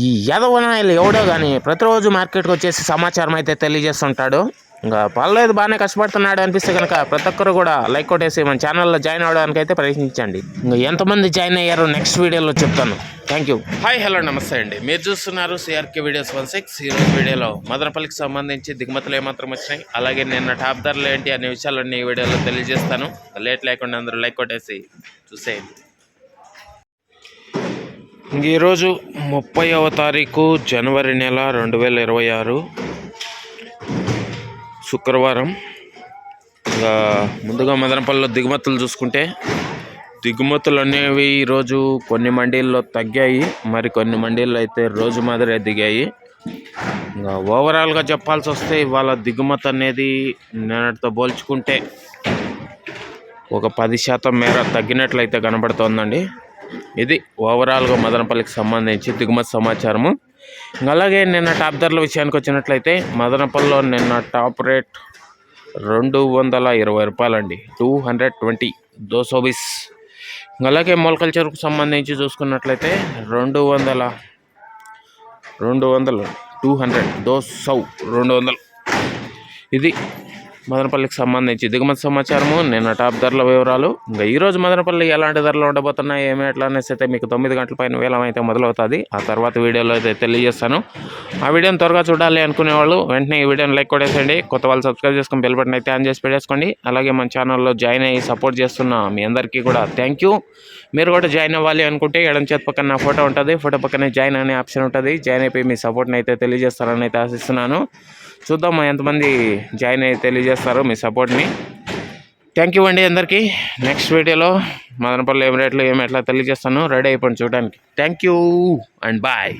ఈ యదవనాయలు ఎవడో కానీ ప్రతిరోజు మార్కెట్కి వచ్చేసి సమాచారం అయితే తెలియజేస్తుంటాడు. ఇంకా పర్లేదు బాగానే కష్టపడుతున్నాడు అనిపిస్తే కనుక ప్రతి ఒక్కరు కూడా లైక్ కొట్టేసి మన ఛానల్లో జాయిన్ అవ్వడానికి అయితే ప్రయత్నించండి. ఇంకా ఎంతమంది జాయిన్ అయ్యారో నెక్స్ట్ వీడియోలో చెప్తాను. Thank you. హాయ్ హలో నమస్తే అండి. మీరు చూస్తున్నారు సిఆర్కే వీడియోస్ 16. ఈరోజు వీడియోలో మదనపల్లికి సంబంధించి దిగుమతులు ఏమాత్రం వచ్చినాయి, అలాగే నిన్న టాప్ ధరలు ఏంటి అనే విషయాలన్నీ ఈ వీడియోలో తెలియజేస్తాను. లేట్ లేకుండా అందరూ లైక్ కొట్టేసి చూసేయండి. ఈరోజు 30వ తారీఖు జనవరి నెల 2026 శుక్రవారం. ఇంకా ముందుగా మదనపల్లిలో దిగుమతులు చూసుకుంటే దిగుమతులు అనేవి ఈరోజు కొన్ని మండీల్లో తగ్గాయి, మరి కొన్ని మండీల్లో అయితే రోజు మాదిరే దిగాయి. ఇంకా ఓవరాల్గా చెప్పాల్సి వస్తే ఇవాళ దిగుమతి అనేది నిన్నటితో పోల్చుకుంటే ఒక 10% మేర తగ్గినట్లయితే కనబడుతోందండి. ఇది ఓవరాల్గా మదనపల్లికి సంబంధించి దిగుమతి సమాచారము. అలాగే నిన్న టాప్ ధరల విషయానికి వచ్చినట్లయితే మదనపల్లిలో నిన్న టాప్ రేట్ 220 రూపాయలండి, 220 220. అలాగే మొలకల చెరుకు సంబంధించి చూసుకున్నట్లయితే 200 200. ఇది మదనపల్లికి సంబంధించి దిగుమతి సమాచారము, నిన్న టాప్ ధరల వివరాలు. ఇంకా ఈరోజు మదనపల్లి ఎలాంటి ధరలు ఉండబోతున్నాయి ఏమి ఎట్లా అనేసి అయితే మీకు 9 గంటల పైన వేలం అయితే మొదలవుతుంది. ఆ తర్వాత వీడియోలో అయితే తెలియజేస్తాను. ఆ వీడియోని త్వరగా చూడాలి అనుకునే వాళ్ళు వెంటనే ఈ వీడియోని లైక్ కొట్టేసేయండి. కొత్త వాళ్ళు సబ్స్క్రైబ్ చేసుకొని బెల్ బటన్ అయితే ఆన్ చేసి పెట్టేసుకోండి. అలాగే మన ఛానల్లో జాయిన్ అయ్యి సపోర్ట్ చేస్తున్న మీ అందరికీ కూడా థ్యాంక్ యూ. మీరు కూడా జాయిన్ అవ్వాలి అనుకుంటే ఎడం చేతి పక్కన నా ఫోటో ఉంటుంది, ఫోటో పక్కనే జాయిన్ అనే ఆప్షన్ ఉంటుంది. జాయిన్ అయిపోయి మీ సపోర్ట్ని అయితే తెలియజేస్తారని అయితే ఆశిస్తున్నాను. చూద్దాం ఎంతమంది జాయిన్ అయ్యి తెలియజేస్తారో మీ సపోర్ట్ని. థ్యాంక్ యూ అండి అందరికీ. నెక్స్ట్ వీడియోలో మదనపల్లి ఏం రేట్లు ఏమి ఎట్లా తెలియజేస్తాను. రెడీ అయిపోయింది చూడడానికి. Thank you and bye.